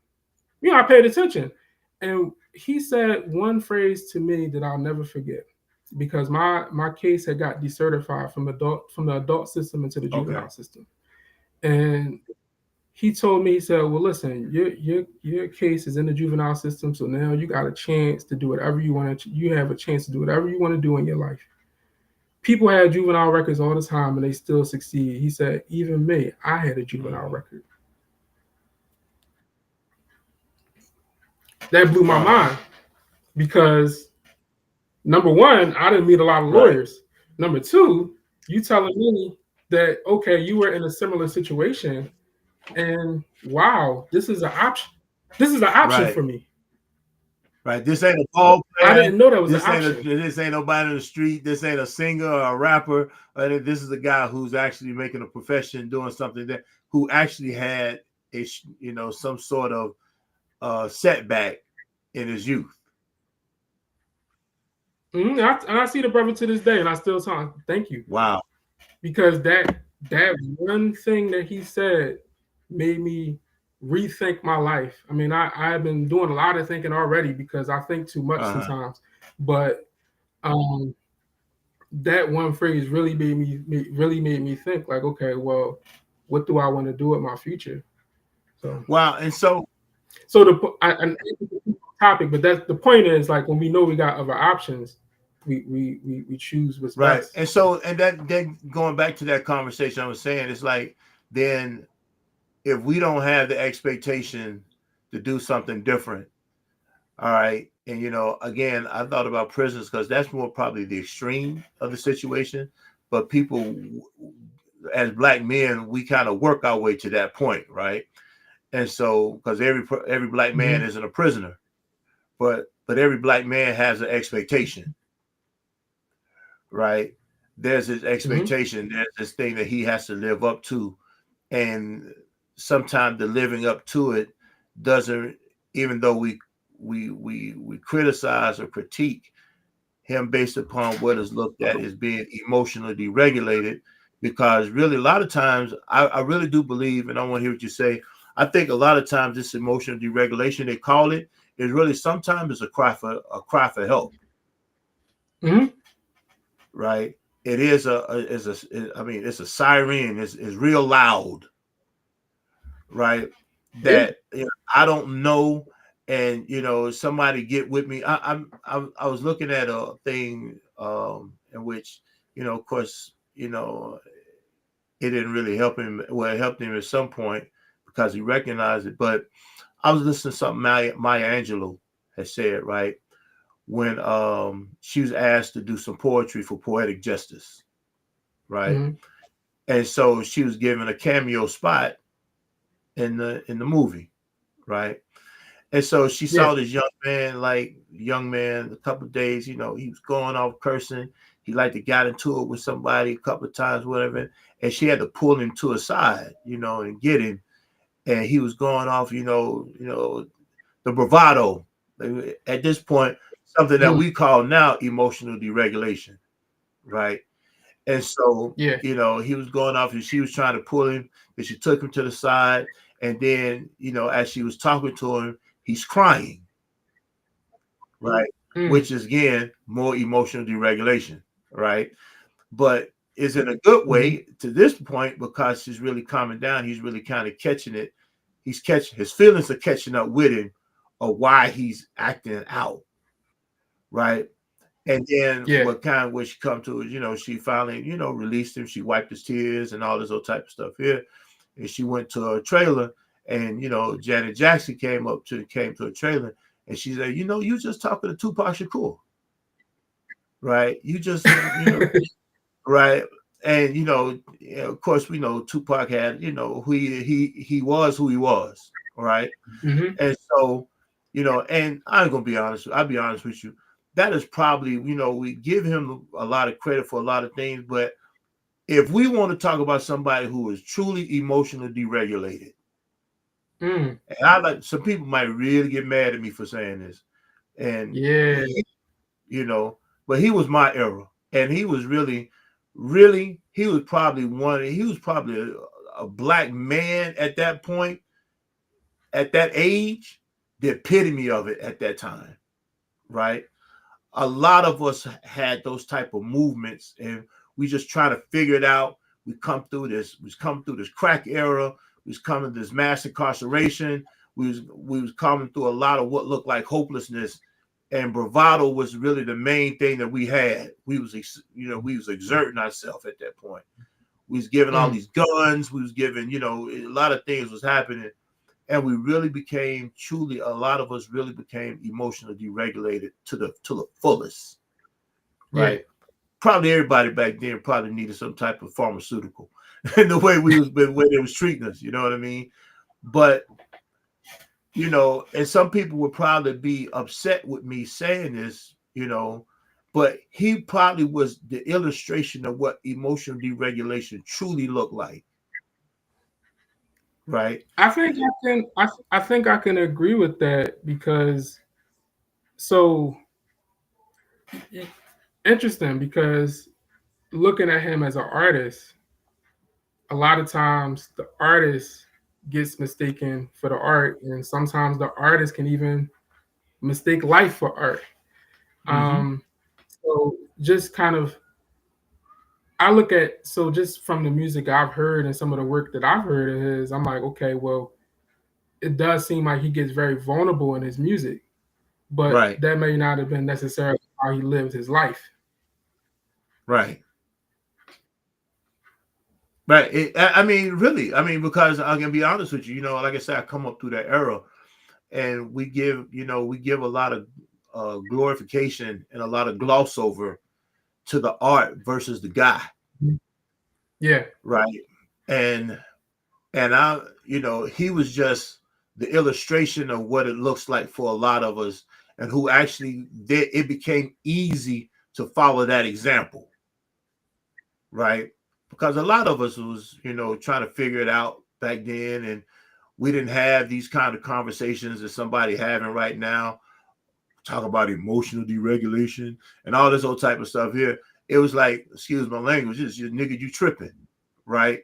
I paid attention, and he said one phrase to me that I'll never forget, because my case had got decertified from the adult system into the Okay. juvenile system, and he told me, he said, well, listen, your case is in the juvenile system, so now you got a chance to do whatever you want to. You have a chance to do whatever you want to do in your life. people had juvenile records all the time and they still succeed. He said, even me, I had a juvenile record. That blew my mind because number one, I didn't meet a lot of lawyers. Number two, you telling me that, okay, you were in a similar situation and wow, this is an option. This is an option for me. Right. This ain't a ball player. I didn't know that was an option. This ain't nobody in the street. This ain't a singer or a rapper. This is a guy who's actually making a profession, doing something that who actually had a some sort of setback in his youth. And I see the brother to this day, and I still talk. Thank you. Wow. Because that one thing that he said made me rethink my life. I mean, I've been doing a lot of thinking already because I think too much sometimes. But that one phrase really made me think like, okay, well, what do I want to do with my future? So wow, and so the topic, but that's the point is like when we know we got other options, we choose what's best. And so and that then going back to that conversation I was saying, it's like then if we don't have the expectation to do something different, all right, and again, I thought about prisons because that's more probably the extreme of the situation, but people as Black men, we kind of work our way to that point, right? And so because every Black man isn't a prisoner, but every Black man has an expectation, right? There's his expectation. There's this thing that he has to live up to, and sometimes the living up to it doesn't. Even though we criticize or critique him based upon what is looked at as being emotionally deregulated, because really a lot of times I really do believe, and I want to hear what you say. I think a lot of times this emotional deregulation they call it is really sometimes it's a cry for help. Right? It is it's a siren. It's real loud, right? That I don't know, and somebody get with me. I was looking at a thing in which of course it didn't really help him. Well, it helped him at some point because he recognized it. But I was listening to something Maya Angelou had said, right? When she was asked to do some poetry for Poetic Justice, right? And so she was given a cameo spot in the movie, right? And so she saw this young man, a couple of days, he was going off cursing. He got into it with somebody a couple of times, whatever, and she had to pull him to a side, and get him. And he was going off, the bravado. At this point, something that we call now emotional deregulation, right? And so, he was going off and she was trying to pull him, and she took him to the side. And then, as she was talking to him, he's crying, right? Which is, again, more emotional deregulation, right? But is it a good way to this point because she's really calming down? He's really kind of catching it. He's catching his feelings are catching up with him of why he's acting out, right? And then what she come to is, she finally, released him. She wiped his tears and all this other type of stuff here. And she went to a trailer, and Janet Jackson came to a trailer, and she said, you just talking to Tupac Shakur, right? You just, right? And of course, we know Tupac had, who he was who he was, right? And so, and I'm gonna be honest. I'll be honest with you. That is probably, we give him a lot of credit for a lot of things, but if we want to talk about somebody who is truly emotionally deregulated, and some people might really get mad at me for saying this, and but he was my era, and he was really, he was probably a Black man at that point, at that age, the epitome of it at that time, right? A lot of us had those type of movements, and we just try to figure it out. We come through this crack era. We was coming to this mass incarceration. We was coming through a lot of what looked like hopelessness, and bravado was really the main thing that we had. We was exerting ourselves at that point. We was giving all these guns. We was giving, a lot of things was happening, and we really became truly. A lot of us really became emotionally deregulated to the fullest, right? Yeah. Probably everybody back then probably needed some type of pharmaceutical, in the way the way they was treating us. You know what I mean? But and some people would probably be upset with me saying this, but he probably was the illustration of what emotional deregulation truly looked like, right? I think I can agree with that because so interesting because looking at him as an artist, a lot of times the artist gets mistaken for the art, and sometimes the artist can even mistake life for art. Mm-hmm. Um, so just kind of, I look at so just from the music I've heard and some of the work that I've heard of his, I'm like, okay, well, it does seem like he gets very vulnerable in his music, but Right, that may not have been necessarily how he lived his life. right, right. I mean, really, I mean, because I'm gonna be honest with you, like I said, I come up through that era, and we give a lot of glorification and a lot of gloss over to the art versus the guy, Yeah. right? And he was just the illustration of what it looks like for a lot of us, and who actually did. It became easy to follow that example, right? Because a lot of us was, trying to figure it out back then, and we didn't have these kind of conversations that somebody having right now. Talk about emotional deregulation and all this old type of stuff here. It was like, excuse my language, it's just nigga, you tripping, right?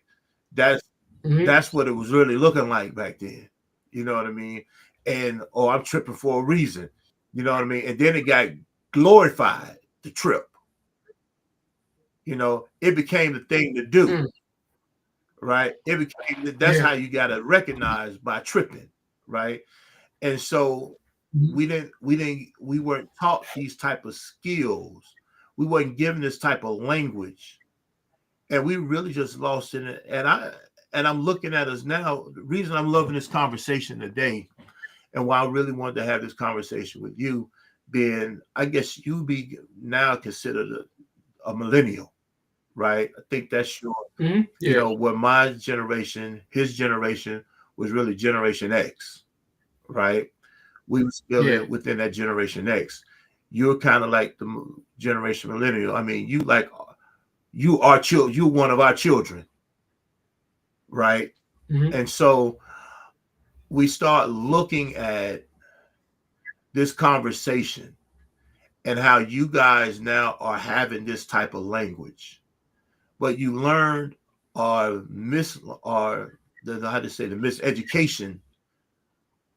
That's Hmm. that's what it was really looking like back then. You know what I mean? And I'm tripping for a reason. You know what I mean? And then it got glorified, the trip. It became the thing to do, Mm. right? That's Yeah. how you got to recognize by tripping, right? And so Mhm. we weren't taught these type of skills. We weren't given this type of language, and we really just lost in it. And I'm looking at us now. The reason I'm loving this conversation today, and why I really wanted to have this conversation with you, being, I guess you be now considered a millennial, right? I think that's your, Yeah. what my generation, his generation was really Generation X, right? We were still Yeah. within that Generation X. You're kind of like the generation millennial. I mean, you are children. You're one of our children, right? Hmm. And so we start looking at this conversation and how you guys now are having this type of language, but you learned or the how to say the miseducation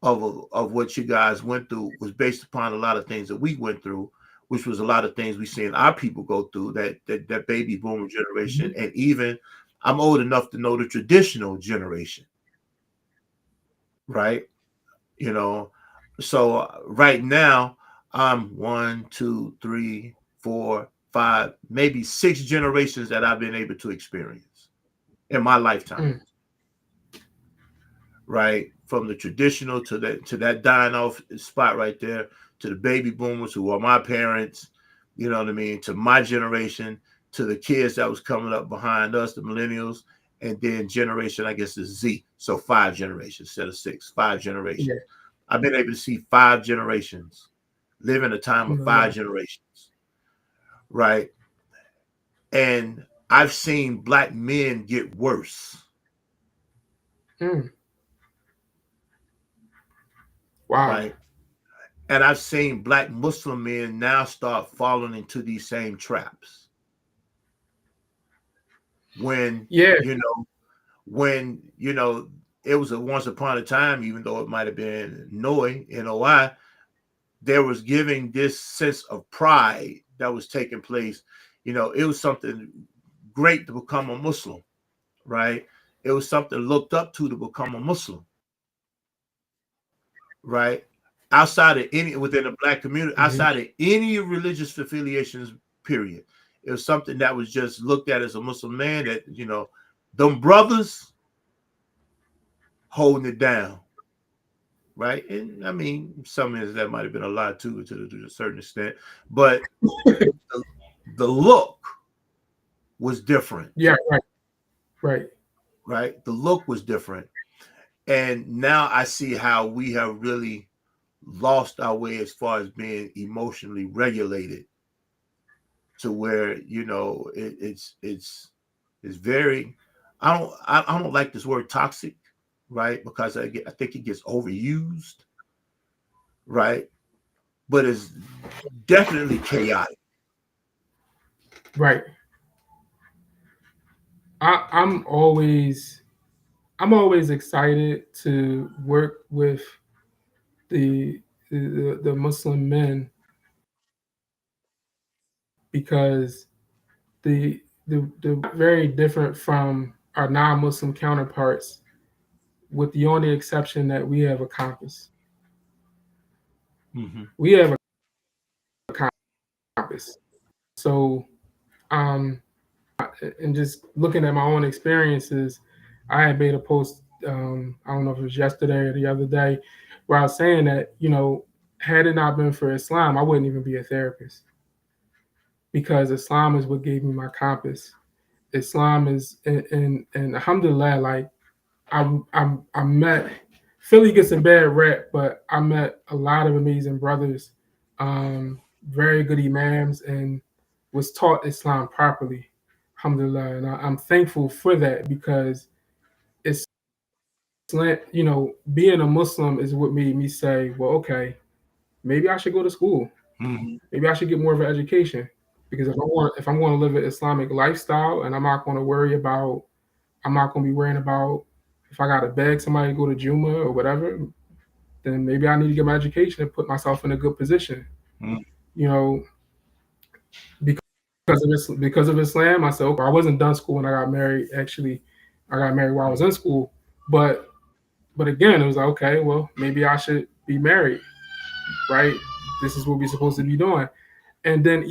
of what you guys went through was based upon a lot of things that we went through, which was a lot of things we seen our people go through, that baby boomer generation, Hmm. and even I'm old enough to know the traditional generation, right? You know, so right now I'm one, two, three, four, five, maybe six generations that I've been able to experience in my lifetime, Mm. right? From the traditional to that dying off spot right there, to the baby boomers who are my parents, you know what I mean, to my generation, to the kids that was coming up behind us, the millennials, and then generation, I guess, is Z. So five generations instead of six, five Yeah. generations. I've been able to see five generations, live in a time of five No. generations, right? And I've seen black men get worse, Mm. Wow. right? And I've seen black Muslim men now start falling into these same traps. When, Yeah. you know, when, it was a once upon a time, even though it might have been NOI, there was giving this sense of pride that was taking place. It was something great to become a Muslim, right? It was something looked up to become a Muslim, right? outside of any within the black community, Mhm. outside of any religious affiliations, period. It was something that was just looked at as a Muslim man that, them brothers holding it down. Right. And I mean, some of that might have been a lot too, to a certain extent, but the, the look was different. Yeah, right. Right. The look was different. And now I see how we have really lost our way as far as being emotionally regulated to where, it's very, I don't like this word toxic, right? Because I think it gets overused, right? But it's definitely chaotic. Right. I, I'm always I'm always excited to work with the the Muslim men because the very different from our non-Muslim counterparts, with the only exception that we have a compass. Mm-hmm. We have a compass. So, um, and just looking at my own experiences, I had made a post. I don't know if it was yesterday or the other day, where I was saying that had it not been for Islam, I wouldn't even be a therapist because Islam is what gave me my compass. Islam is, and alhamdulillah, like I met. Philly gets a bad rep, but I met a lot of amazing brothers, very good imams, and was taught Islam properly. Alhamdulillah, and I'm thankful for that because being a Muslim is what made me say, well, okay, maybe I should go to school. Mm-hmm. Maybe I should get more of an education because if I'm going to live an Islamic lifestyle, and I'm not going to be worrying about if I got to beg somebody to go to Juma or whatever, then maybe I need to get my education and put myself in a good position. Mm-hmm. You know, because of Islam, I said, okay, I wasn't done school when I got married. Actually, I got married while I was in school, but again, it was like, okay, well, maybe I should be married, right? This is what we're supposed to be doing. And then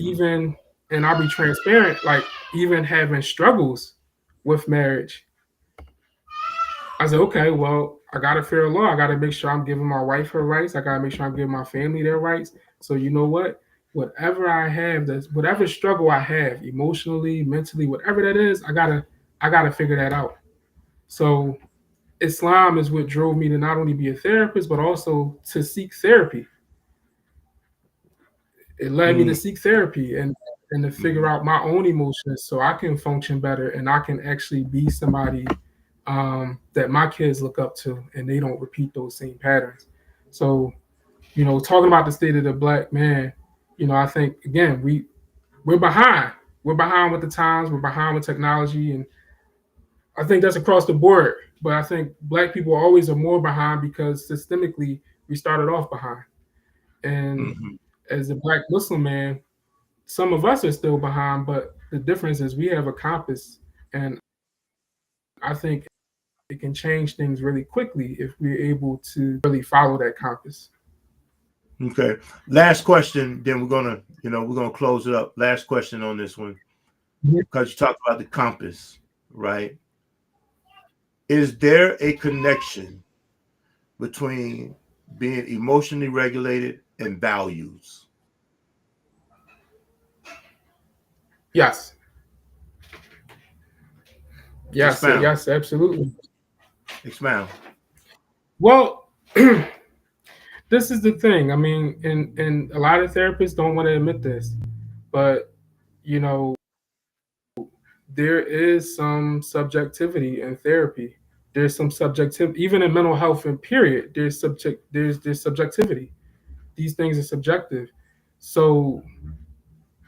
and I'll be transparent, like even having struggles with marriage, I said, okay, well, I gotta fear Allah. I gotta make sure I'm giving my wife her rights. I gotta make sure I'm giving my family their rights. So you know what? Whatever I have, whatever struggle I have, emotionally, mentally, whatever that is, I gotta figure that out. So Islam is what drove me to not only be a therapist, but also to seek therapy. It led me to seek therapy and to figure Mm-hmm. out my own emotions so I can function better and I can actually be somebody that my kids look up to and they don't repeat those same patterns. So, talking about the state of the black man, I think again we're behind. We're behind with the times. We're behind with technology, and I think that's across the board. But I think black people always are more behind because systemically we started off behind. And Mm-hmm. as a black Muslim man, some of us are still behind, but the difference is we have a compass, and I think it can change things really quickly if we're able to really follow that compass. Okay. Last question. Then we're gonna close it up. Last question on this one because you talked about the compass, right? Is there a connection between being emotionally regulated and values? Yes, yes, Expound. yes, absolutely. Expound. Well, this is the thing. I mean, and a lot of therapists don't want to admit this, but you know, there is some subjectivity in therapy. There's some subjective, even in mental health and period. There's subjectivity. These things are subjective. So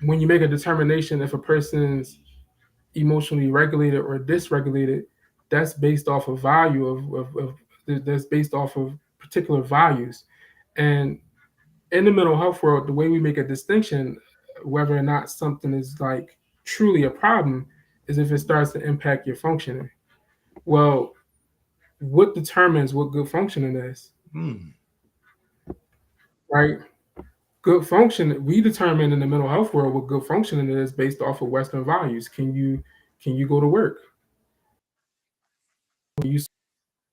when you make a determination if a person's emotionally regulated or dysregulated, that's based off of value of that's based off of particular values. And in the mental health world, the way we make a distinction, whether or not something is like truly a problem, is if it starts to impact your functioning. Well, what determines what good functioning is? Hmm. right? Good function, we determine in the mental health world what good functioning is based off of Western values. Can you go to work? Can you see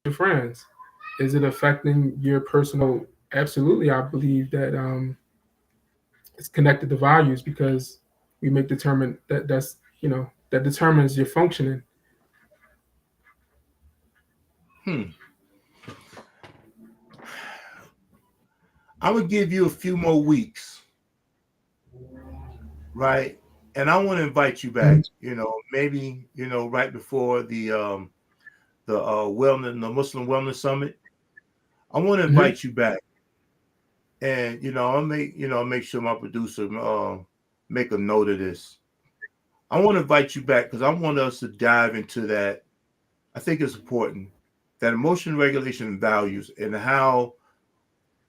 your friends? Is it affecting your personal? Absolutely, I believe that it's connected to values because we make determine that determines your functioning. Hmm. I'm gonna give you a few more weeks, right? And I want to invite you back. Maybe right before the wellness, the Muslim Wellness Summit. I want to Mm-hmm. invite you back, and I'll make sure my producer make a note of this. I want to invite you back because I want us to dive into that. I think it's important that emotion regulation and values and how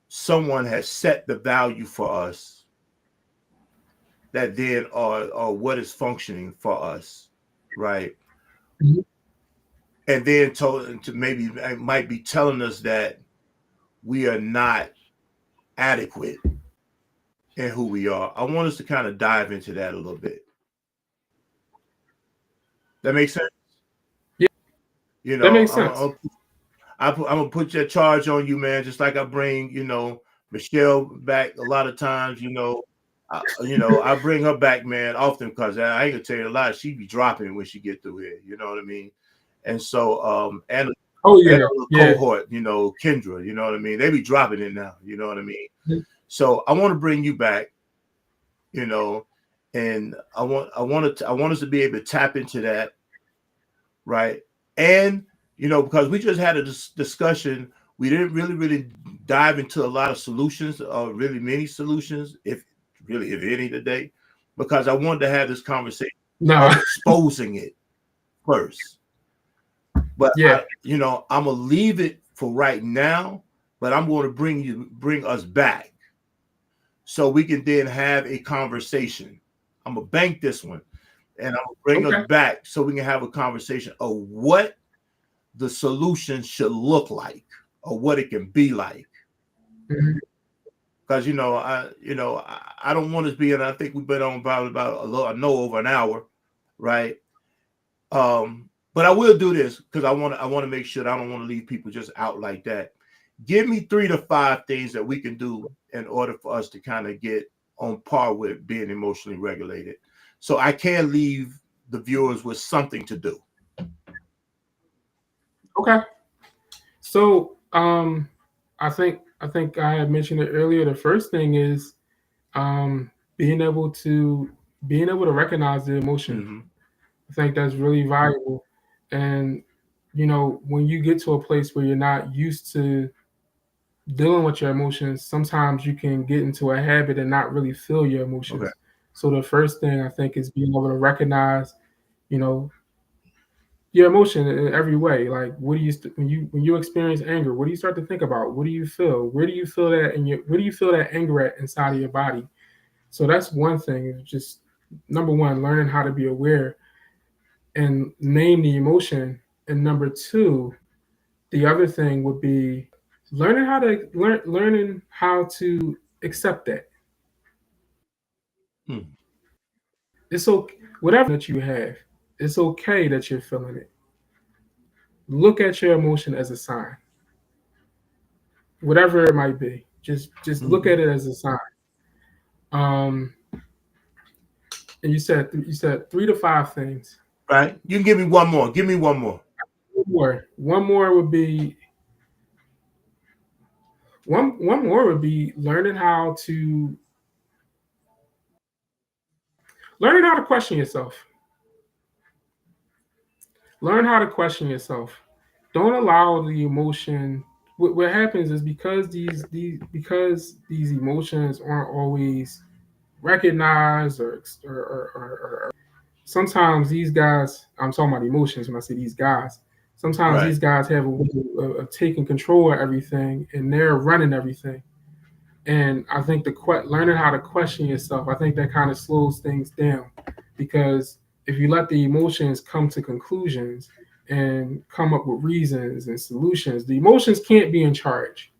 someone has set the value for us that then are what is functioning for us, right? Mm-hmm. And then to maybe might be telling us that we are not adequate in who we are. I want us to kind of dive into that a little bit. That makes sense. Yeah, You that know, makes sense. I'm gonna put that charge on you, man. Just like I bring, Michelle back a lot of times. I bring her back, man, often because I ain't gonna tell you a lot. She be dropping when she get through here. You know what I mean? And so, Oh and yeah, a yeah. cohort, Kendra. You know what I mean? They be dropping it now. You know what I mean? Mhm. So I want to bring you back. You know, and I want us to be able to tap into that, right? And because we just had a discussion, we didn't really dive into a lot of solutions, or really many solutions, if any today, because I wanted to have this conversation No, of exposing it first. But yeah. I'm gonna leave it for right now. But I'm going to bring us back so we can then have a conversation. I'm gonna bank this one, and I'm gonna bring us Okay. back so we can have a conversation of what the solution should look like or what it can be like. Mhm. Because I don't want to be, and I think we've been on probably about no over an hour, right? But I will do this because I want to make sure that I don't want to leave people just out like that. Give me 3 to 5 things that we can do in order for us to kind of get on par with being emotionally regulated, so I can leave the viewers with something to do. Okay. So I think I had mentioned it earlier. The first thing is um, being able to being able to recognize the emotion. Mm-hmm. I think that's really valuable. And when you get to a place where you're not used to dealing with your emotions, sometimes you can get into a habit and not really feel your Okay. emotions. So the first thing I think is being able to recognize, you know, your emotion in every way. Like, what do you when you experience anger? What do you start to think about? What do you feel? Where do you feel that where do you feel that anger at inside of your body? So that's one thing. Is just number one, learning how to be aware and name the emotion. And number two, the other thing would be learning how to accept that. Hmm. It's okay, whatever that you have, it's okay that you're feeling it. Look at your emotion as a sign, whatever it might be. Just look Mm-hmm. at it as a sign. Um, and you said 3 to 5 things. Right. You can give me one more. Give me one more. One more would be one more would be learning how to question yourself. Learn how to question yourself. Don't allow the emotion. What happens is because these emotions aren't always recognized or sometimes these guys. I'm talking about emotions when I say these guys. Sometimes Right. these guys have a way of taking control of everything and they're running everything. And I think learning how to question yourself, I think that kind of slows things down because if you let the emotions come to conclusions and come up with reasons and solutions, the emotions can't be in charge.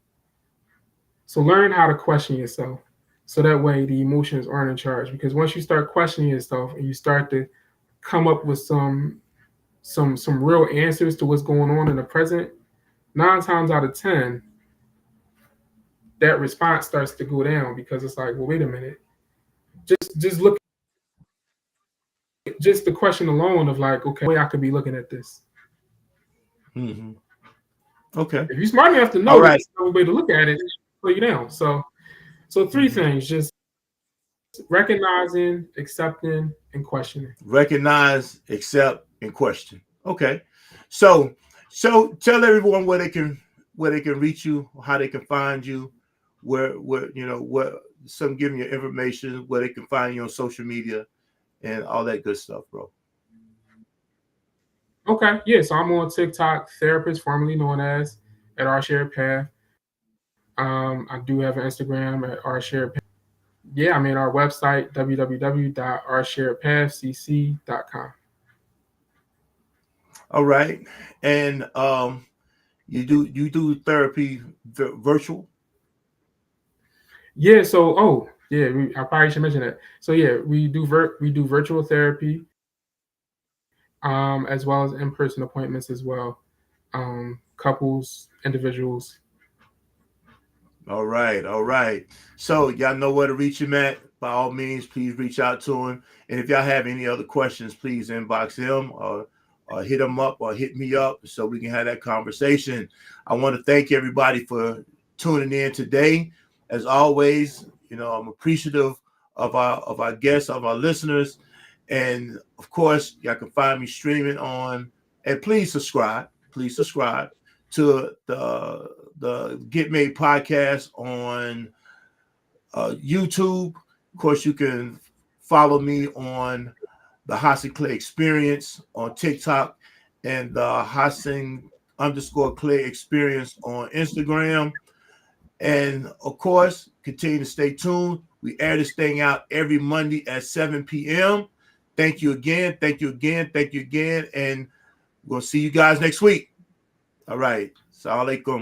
So learn how to question yourself. So that way the emotions aren't in charge. Because once you start questioning yourself and you start to come up with some real answers to what's going on in the present, 9 times out of 10, that response starts to go down because it's like, well, wait a minute. Just look, just the question alone of like, okay, way I could be looking at this. Mm-hmm. Okay. If you're smart enough to All know right. this, no way to look at it, slow you down. So 3 things: just recognizing, accepting, and questioning. Recognize, accept, and question. Okay. So tell everyone where they can reach you, how they can find you, where what some giving you information, where they can find you on social media and all that good stuff, bro. Okay, yeah. So I'm on TikTok, therapist, formerly known as at Our Shared Path. I do have an Instagram at Our Shared Path. Yeah, I mean our website www.oursharedpathcc.com. All right. And you do therapy virtual? Yeah. So yeah, I probably should mention that. So yeah, we do virtual therapy, as well as in person appointments as well. Couples, individuals. All right, all right. So y'all know where to reach him at. By all means, please reach out to him. And if y'all have any other questions, please inbox him or hit him up or hit me up so we can have that conversation. I want to thank everybody for tuning in today. As always, I'm appreciative of our guests, of our listeners. And of course, y'all can find me streaming on, and please subscribe. Please subscribe to the Get Made podcast on YouTube. Of course, you can follow me on the Hassan Clay Experience on TikTok and the Hassan_Clay Experience on Instagram. And of course, continue to stay tuned. We air this thing out every Monday at 7 p.m. Thank you again. Thank you again. Thank you again. And we'll see you guys next week. All right. Assalamu alaikum.